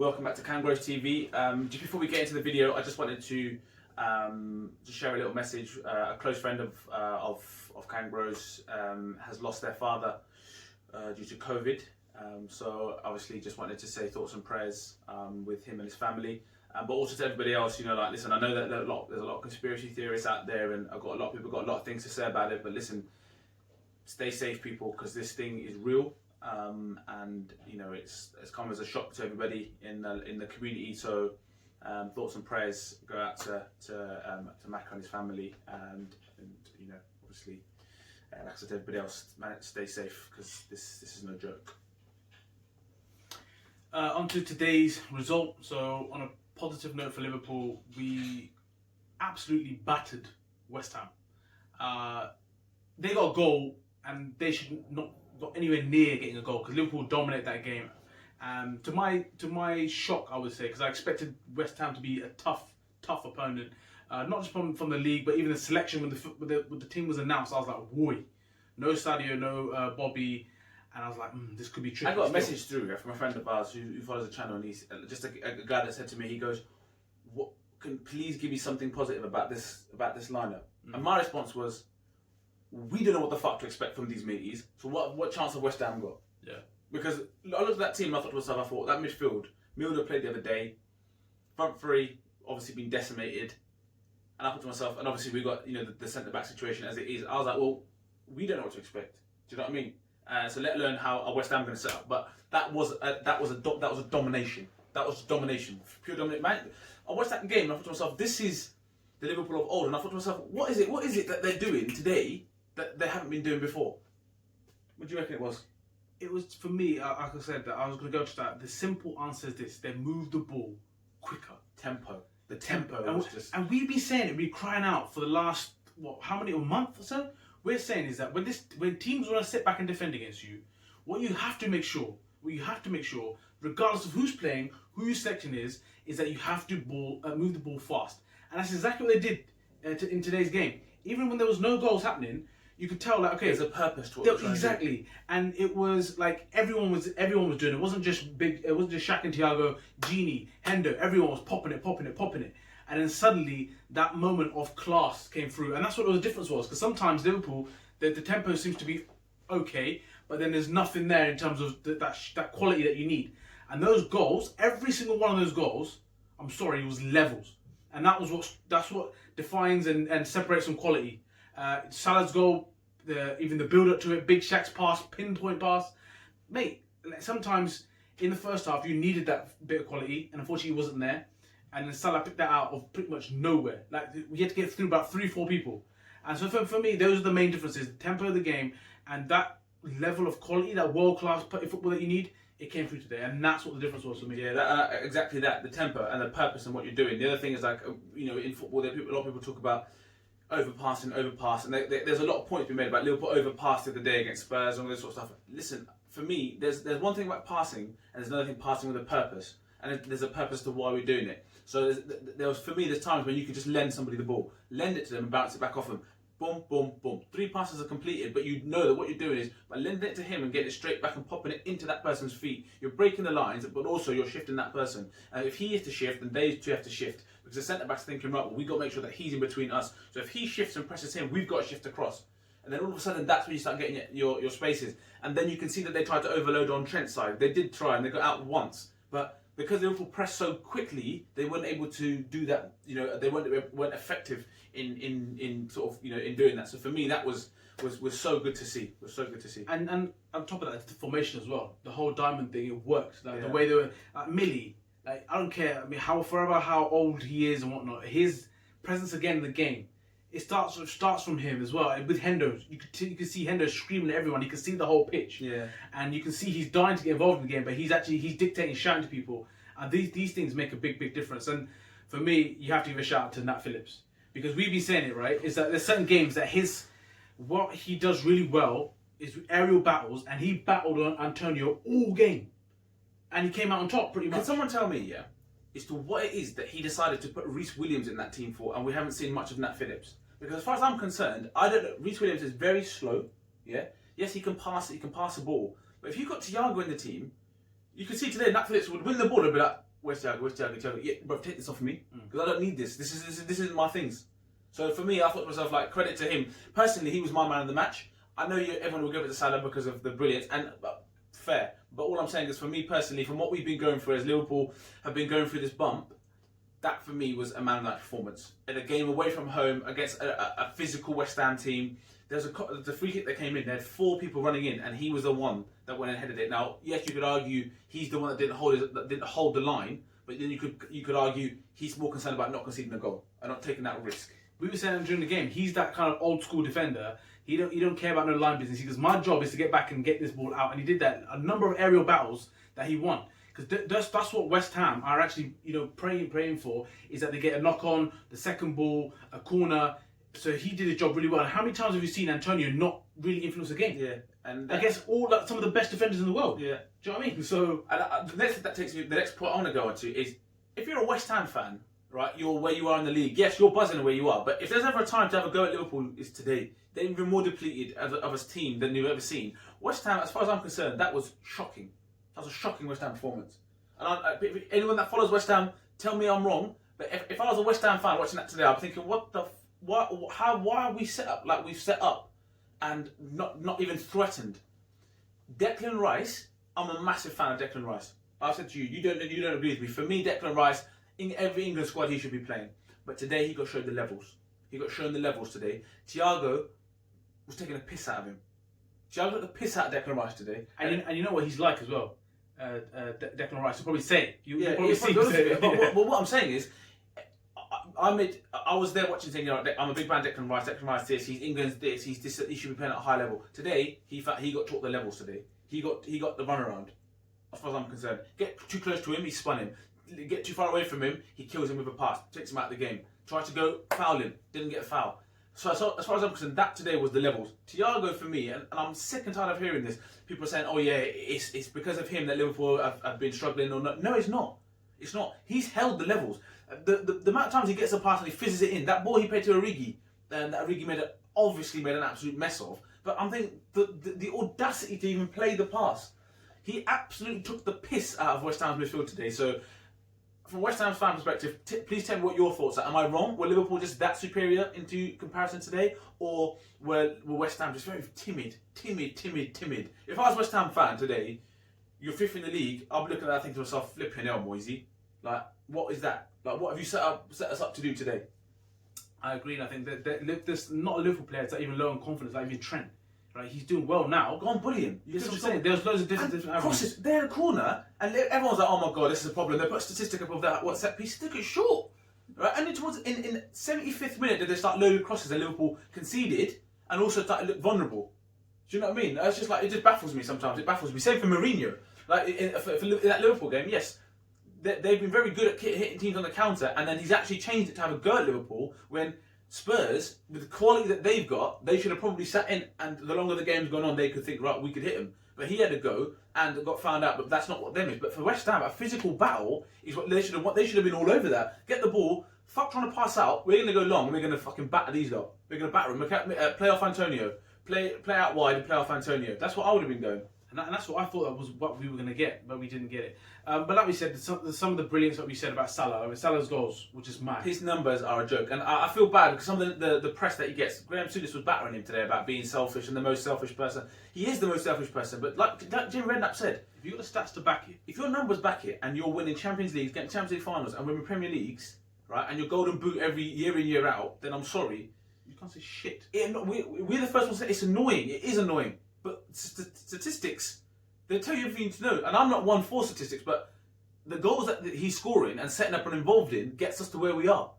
Welcome back to KangBrosTV. Just before we get into the video, I just wanted to share a little message. A close friend of KangBros has lost their father due to COVID. So obviously just wanted to say thoughts and prayers with him and his family. But also to everybody else, you know, like, listen, I know that there's a lot of conspiracy theorists out there, and I've got a lot of people got a lot of things to say about it. But listen, stay safe, people, because this thing is real, and you know it's come as a shock to everybody in the community. So thoughts and prayers go out to Mac and his family, and you know, obviously, like I said to everybody else, man, stay safe, because this is no joke. On to today's result. So on a positive note for Liverpool, we absolutely battered West Ham. They got a goal, and they should not got anywhere near getting a goal, because Liverpool dominated that game. To my shock, I would say, because I expected West Ham to be a tough opponent, not just from the league, but even the selection when the team was announced. I was like, "Whoy, no Sadio, no Bobby." And I was like, this could be tricky. I got a message through from a friend of ours who follows the channel, and he's just a guy that said to me, he goes, "What? Can please give me something positive about this lineup?" And my response was, "We don't know what the fuck to expect from these mateys. So what chance have West Ham got?" Yeah. Because I looked at that team, and I thought to myself, that midfield, Milner played the other day, front three obviously been decimated, and I thought to myself, and obviously we got, you know, the centre back situation as it is. I was like, well, we don't know what to expect. Do you know what I mean? So let alone how West Ham going to set up. But that was a domination. That was domination, pure domination. Man, I watched that game and I thought to myself, this is the Liverpool of old. And I thought to myself, what is it that they're doing today that they haven't been doing before? What do you reckon it was? it was, for me, like I said, that I was going to go to that. The simple answer is this: they move the ball quicker. Tempo. The tempo was just... And we've been saying it, we're crying out for the last, a month or so? We're saying is that when teams want to sit back and defend against you, what you have to make sure, regardless of who's playing, who your selection is that you have to move the ball fast. And that's exactly what they did in today's game. Even when there was no goals happening, you could tell, like, okay, there's a purpose to what they're trying exactly to do. And it was like everyone was doing it. It wasn't just Shaq and Thiago, Gini, Hendo. Everyone was popping it. And then suddenly that moment of class came through, and that's what the difference was. Because sometimes Liverpool, the tempo seems to be okay, but then there's nothing there in terms of that quality that you need. And those goals, every single one of those goals, I'm sorry, it was levels, and that's what defines and separates from quality. Salah's goal, even the build up to it, Big Shaq's pass, pinpoint pass, mate. Sometimes in the first half you needed that bit of quality, and unfortunately it wasn't there. And then Salah picked that out of pretty much nowhere. Like, we had to get through about 3-4 people. And so for me, those are the main differences: the tempo of the game and that level of quality, that world class football that you need. It came through today, and that's what the difference was for me. Yeah, exactly that. The tempo and the purpose and what you're doing. The other thing is, like, you know, in football, a lot of people talk about overpass, and there's a lot of points being made about Liverpool overpassed the other day against Spurs and all this sort of stuff. Listen, for me, there's one thing about passing, and there's another thing passing with a purpose, and there's a purpose to why we're doing it. So there's times when you can just lend somebody the ball, lend it to them and bounce it back off them. Boom, boom, boom. 3 passes are completed, but you know that what you're doing is by lending it to him and getting it straight back and popping it into that person's feet, you're breaking the lines, but also you're shifting that person. And if he is to shift, then they too have to shift. Because the centre-back's thinking, right, well, we've got to make sure that he's in between us. So if he shifts and presses him, we've got to shift across. And then all of a sudden, that's when you start getting your spaces. And then you can see that they tried to overload on Trent's side. They did try, and they got out once. But because Liverpool pressed so quickly, they weren't able to do that. You know, they weren't effective in sort of, you know, in doing that. So for me, that was so good to see. It was so good to see. And on top of that, the formation as well. The whole diamond thing, it worked. Like, the way they were, Millie. Like, I don't care. I mean, how old he is and whatnot. His presence again in the game, it starts from him as well. And with Hendo, you can see Hendo screaming at everyone. You can see the whole pitch. Yeah. And you can see he's dying to get involved in the game, but he's dictating, shouting to people. And these things make a big difference. And for me, you have to give a shout out to Nat Phillips, because we've been saying it, right? Is that there's certain games that what he does really well is aerial battles, and he battled on Antonio all game, and he came out on top pretty much. Can someone tell me, as to what it is that he decided to put Reece Williams in that team for, and we haven't seen much of Nat Phillips? Because as far as I'm concerned, I don't know. Reece Williams is very slow. Yeah. Yes, he can pass the ball, but if you've got Thiago in the team, you can see today Nat Phillips would win the ball and be like, where's Thiago? Yeah, bro, take this off of me because I don't need this. This isn't my things. So for me, I thought to myself, like, credit to him. Personally, he was my man of the match. I know everyone will give it to Salah because of the brilliance, and fair. But all I'm saying is, for me personally, from what we've been going through as Liverpool have been going through this bump, that for me was a man of that performance. In a game away from home against a physical West Ham team, there's the free kick that came in, they had 4 people running in, and he was the one that went and headed it. Now, yes, you could argue he's the one that didn't hold the line, but then you could argue he's more concerned about not conceding a goal and not taking that risk. We were saying during the game, he's that kind of old school defender. He don't care about no line business. He goes, my job is to get back and get this ball out, and he did that. A number of aerial battles that he won, because that's what West Ham are actually praying for, is that they get a knock on, the second ball, a corner. So he did his job really well. And how many times have you seen Antonio not really influence the game? Yeah, and against some of the best defenders in the world. Yeah, do you know what I mean? So the next point I want to go on to is, if you're a West Ham fan, right, you're where you are in the league. Yes, you're buzzing where you are, but if there's ever a time to have a go at Liverpool, it's today. They're even more depleted of a team than you've ever seen. West Ham, as far as I'm concerned, that was shocking. That was a shocking West Ham performance. And if anyone that follows West Ham, tell me I'm wrong. But if I was a West Ham fan watching that today, I'm thinking, why are we set up like we've set up, and not even threatened? Declan Rice, I'm a massive fan of Declan Rice. I said to you, you don't agree with me. For me, Declan Rice, in every England squad, he should be playing. But today, he got shown the levels. He got shown the levels today. Thiago was taking a piss out of him. Thiago took the piss out of Declan Rice today. And you know what he's like as well. Declan Rice will probably say it. You'll probably see it. But what I'm saying is, I was there watching, saying, I'm a big fan of Declan Rice. Declan Rice this, he's England's this, he's this. He should be playing at a high level. Today, he got taught the levels today. He got the runaround. As far as I'm concerned, get too close to him, he spun him. Get too far away from him, he kills him with a pass, takes him out of the game. Tried to go foul him, didn't get a foul. So as far as I'm concerned, that today was the levels. Thiago for me, and I'm sick and tired of hearing this. People are saying, oh yeah, it's because of him that Liverpool have been struggling or not. No, it's not. It's not. He's held the levels. The amount of times he gets a pass and he fizzes it in, that ball he played to Origi, and that Origi obviously made an absolute mess of. But I'm thinking the audacity to even play the pass. He absolutely took the piss out of West Ham's midfield today. So from West Ham's fan perspective, please tell me what your thoughts are. Am I wrong? Were Liverpool just that superior into comparison today? Or were West Ham just very timid? If I was a West Ham fan today, you're 5th in the league, I'll be looking at that thinking to myself, flipping hell, Moisey. Like, what is that? Like, what have you set us up to do today? I agree, and I think that there's not a Liverpool player that's even low on confidence, like even Trent. Right, he's doing well now. Go on, bully him. That's what I'm saying. There's loads of different crosses. They're in a corner, and everyone's like, "Oh my god, this is a problem." They put a statistic up of that. What set piece? Stick it short, right? And in 75th minute, did they start loading crosses, and Liverpool conceded, and also started to look vulnerable. Do you know what I mean? It's just like, it just baffles me sometimes. It baffles me. Same for Mourinho. Like for that Liverpool game, yes, they've been very good at hitting teams on the counter, and then he's actually changed it to have a go at Liverpool when Spurs, with the quality that they've got, they should have probably sat in, and the longer the game's gone on, they could think, right, we could hit him. But he had a go and got found out, but that's not what them is. But for West Ham, a physical battle is what they should have been all over that. Get the ball, fuck trying to pass out, we're going to go long, and we're going to fucking batter these lot. We're going to batter them. Play off Antonio. Play out wide and play off Antonio. That's what I would have been going. And that's what I thought that was what we were going to get, but we didn't get it. But like we said, some of the brilliance that we said about Salah, I mean, Salah's goals, which is mad. His numbers are a joke. And I feel bad because some of the press that he gets, Graham Souness was battering him today about being selfish and the most selfish person. He is the most selfish person, but like Jim Redknapp said, if you've got the stats to back it, if your numbers back it, and you're winning Champions Leagues, getting Champions League finals, and winning Premier Leagues, right, and you're golden boot every year in, year out, then I'm sorry, you can't say shit. We're the first ones to say it's annoying. It is annoying. But statistics, they tell you everything you need to know. And I'm not one for statistics, but the goals that he's scoring and setting up and involved in gets us to where we are.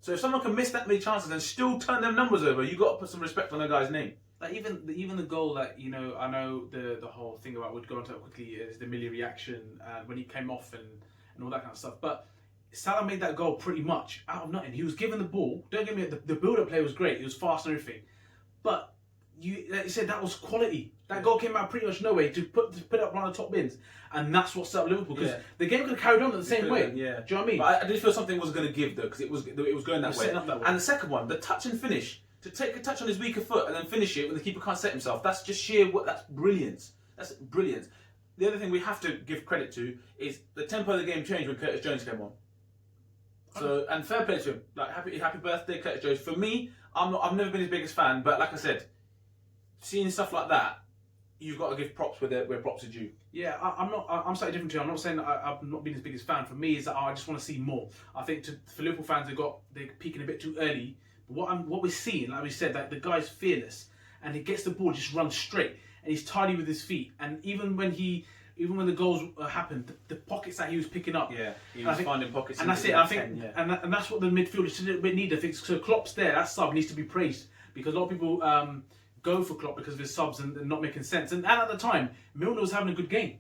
So if someone can miss that many chances and still turn them numbers over, you've got to put some respect on the guy's name. Like even the goal that, I know the whole thing about, we'd go into it quickly, is the Millie reaction when he came off and all that kind of stuff. But Salah made that goal pretty much out of nothing. He was given the ball. Don't get me, the build-up play was great. It was fast and everything. But like you said, that was quality. That goal came out pretty much nowhere to put up one of the top bins, and that's what set up Liverpool, because the game could have carried on in the same way. Yeah. Do you know what I mean? But I did feel something was going to give though, because it was going that way. Setting up that way. And the second one, the touch and finish, to take a touch on his weaker foot and then finish it when the keeper can't set himself. That's just sheer. That's brilliance. That's brilliance. the other thing we have to give credit to is the tempo of the game changed when Curtis Jones came on. So, and fair play to him. Like, happy birthday, Curtis Jones. For me, I've never been his biggest fan, but like I said, seeing stuff like that, you've got to give props where props are due. Yeah, I'm slightly different to you. I'm not saying that I've not been his biggest fan. For me, is that I just want to see more. I think for Liverpool fans, they're peaking a bit too early. But what we're seeing, like we said, that the guy's fearless and he gets the ball, just runs straight, and he's tidy with his feet. And even when the goals happened, the pockets that he was picking up. Yeah, he was finding pockets. And that's it. I think, and that's what the midfielders a little bit need. I think so. Klopp's there. That sub needs to be praised because a lot of people go for Klopp because of his subs and not making sense. And at the time, Milner was having a good game.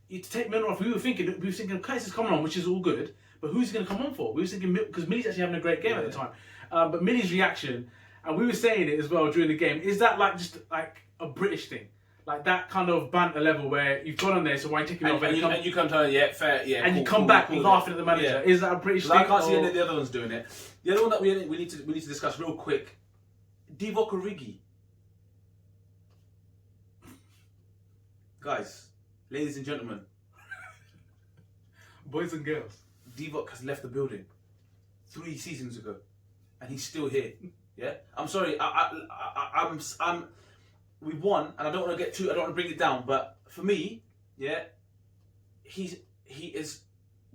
To take Milner off, we were thinking, Curtis is coming on, which is all good, but who's he going to come on for? We were thinking because Millie's actually having a great game at the time. But Millie's reaction, and we were saying it as well during the game, is that like just like a British thing? Like that kind of banter level where you've gone on there, so why are you taking off? And you come to yeah, fair, yeah, and you come back laughing at the manager. Yeah. Is that a British thing? I can't see any of the other ones doing it. The other one that we need to discuss real quick, Divock Origi. Guys, ladies and gentlemen, boys and girls, Divock has left the building 3 seasons ago, and he's still here. Yeah, I'm sorry. I'm. We won, and I don't want to bring it down, but for me, yeah, he is.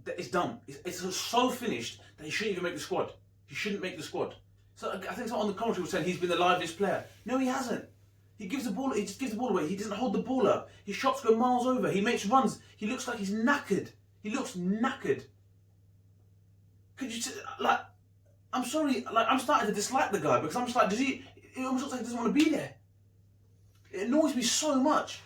It's done. It's so finished that he shouldn't even make the squad. He shouldn't make the squad. So I think someone on the commentary was saying he's been the liveliest player. No, he hasn't. He gives the ball. He just gives the ball away. He doesn't hold the ball up. His shots go miles over. He makes runs. He looks like he's knackered. He looks knackered. Could you like? I'm sorry. Like I'm starting to dislike the guy because I'm just like, it almost looks like he doesn't want to be there. It annoys me so much.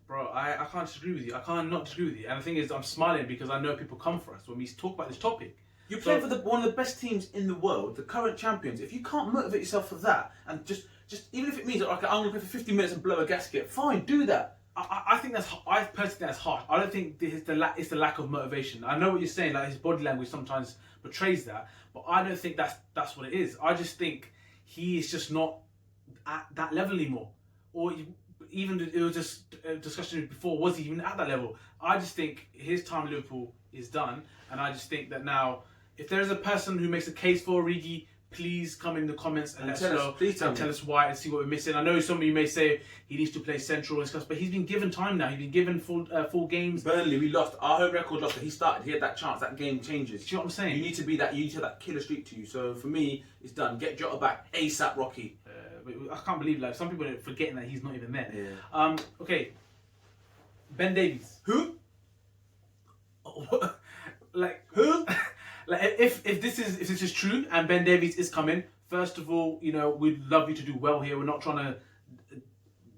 Bro, I can't disagree with you. I can't not disagree with you. And the thing is, I'm smiling because I know people come for us when we talk about this topic. You're playing for one of the best teams in the world, the current champions. If you can't motivate yourself for that, and just even if it means that I'm going to play for 50 minutes and blow a gasket, fine, do that. I personally think that's harsh. I don't think it's the lack of motivation. I know what you're saying. Like his body language sometimes portrays that, but I don't think that's what it is. I just think he is just not at that level anymore. Or even it was just a discussion before, was he even at that level? I just think his time at Liverpool is done, and I just think that now, if there is a person who makes a case for Origi, please come in the comments and let us know. Please tell why and see what we're missing. I know some of you may say he needs to play central and stuff, but he's been given time now. He's been given full games. Burnley, we lost. Our home record lost. He started. He had that chance. That game changes. Do you know what I'm saying? You need to be that. You need to have that killer streak to you. So for me, it's done. Get Jota back ASAP, Rocky. I can't believe like some people are forgetting that he's not even there. Yeah. Okay. Ben Davies. Who? Like who? Like if this is true and Ben Davies is coming, first of all, we'd love you to do well here. We're not trying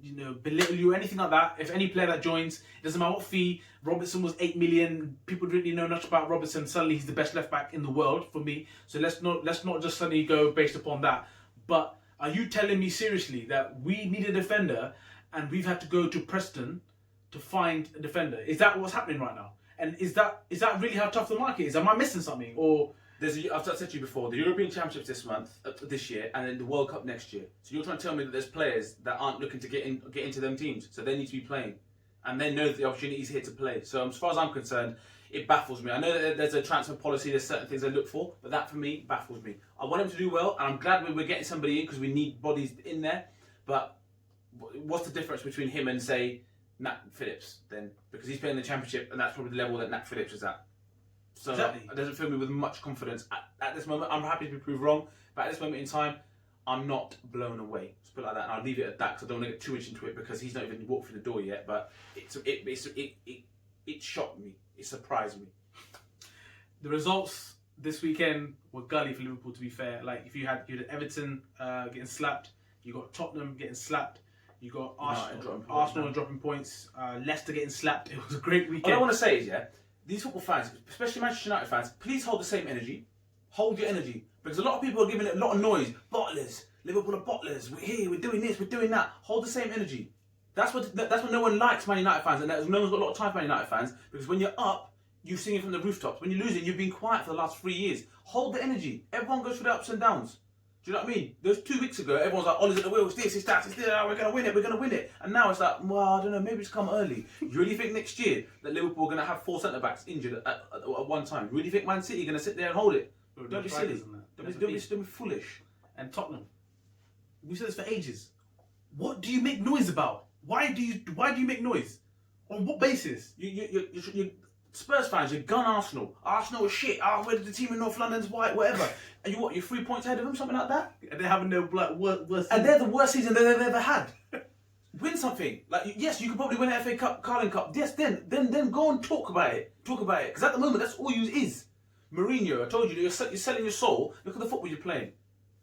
to belittle you or anything like that. If any player that joins, it doesn't matter what fee. Robertson was 8 million. People didn't really know much about Robertson. Suddenly he's the best left back in the world for me. So let's not just suddenly go based upon that. But are you telling me seriously that we need a defender and we've had to go to Preston to find a defender? Is that what's happening right now? And is that really how tough the market is? Am I missing something? Or I've said to you before, the European Championships this year, and then the World Cup next year. So you're trying to tell me that there's players that aren't looking to get into them teams, so they need to be playing, and they know that the opportunity is here to play. So as far as I'm concerned, it baffles me. I know that there's a transfer policy, there's certain things I look for, but that for me baffles me. I want him to do well, and I'm glad we're getting somebody in because we need bodies in there. But what's the difference between him and say Nat Phillips then? Because he's playing the Championship, and that's probably the level that Nat Phillips is at. So exactly. It doesn't fill me with much confidence at this moment. I'm happy to be proved wrong, but at this moment in time, I'm not blown away. Let's put it like that, and I'll leave it at that because I don't want to get too much into it because he's not even walked through the door yet. But it shocked me. It surprised me. The results this weekend were gully for Liverpool. To be fair, like if you had Everton getting slapped, you got Tottenham getting slapped. You got Arsenal dropping points, Leicester getting slapped. It was a great weekend. What I want to say is, these football fans, especially Manchester United fans, please hold the same energy. Hold your energy. Because a lot of people are giving it a lot of noise. Bottlers. Liverpool are bottlers. We're here, we're doing this, we're doing that. Hold the same energy. That's what no one likes Man United fans, and no one's got a lot of time for Man United fans, because when you're up, you sing it from the rooftops. When you're losing, you've been quiet for the last 3 years. Hold the energy. Everyone goes through the ups and downs. Do you know what I mean? Those 2 weeks ago, everyone's like, Ollie's at the wheel, it's this, it's that, it's this, we're going to win it, we're going to win it. And now it's like, well, I don't know, maybe it's come early. You really think next year that Liverpool are going to have 4 centre-backs injured at one time? You really think Man City are going to sit there and hold it? Don't be silly. Don't be foolish. And Tottenham, we said this for ages. What do you make noise about? Why do you make noise? On what basis? You Spurs fans, you gun Arsenal. Arsenal is shit. We're the team in North London's white, whatever. And you're 3 points ahead of them, something like that. And they're having their worst. And they're the worst season they've ever had. Win something. Like, yes, you could probably win an FA Cup, Carling Cup. Yes, then go and talk about it. Talk about it. Because at the moment, that's all you is. Mourinho, I told you, you're selling your soul. Look at the football you're playing.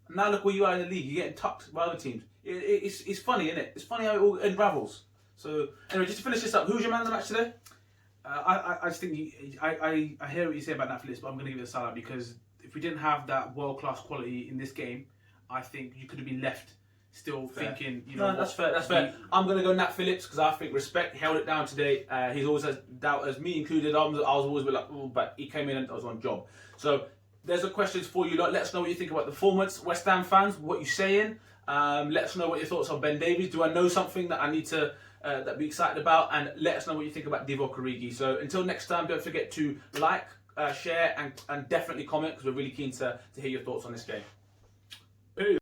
And now look where you are in the league. You're getting tucked by other teams. It's funny, isn't it? It's funny how it all unravels. So, anyway, just to finish this up, who's your man of the match today? I just think I hear what you say about Nat Phillips, but I'm going to give it a Salah because if we didn't have that world-class quality in this game, I think you could have been left still thinking, you know. No, that's fair. That's fair. I'm going to go Nat Phillips because I think respect held it down today. He's always has doubters, me included. I was always a bit like, oh, but he came in and I was on job. So there's the questions for you lot. Let us know what you think about the performance. West Ham fans, what you saying? Let us know what your thoughts on Ben Davies. Do I know something that I need to that be excited about? And let us know what you think about Divock Origi. So until next time, don't forget to like, share, and definitely comment because we're really keen to hear your thoughts on this game.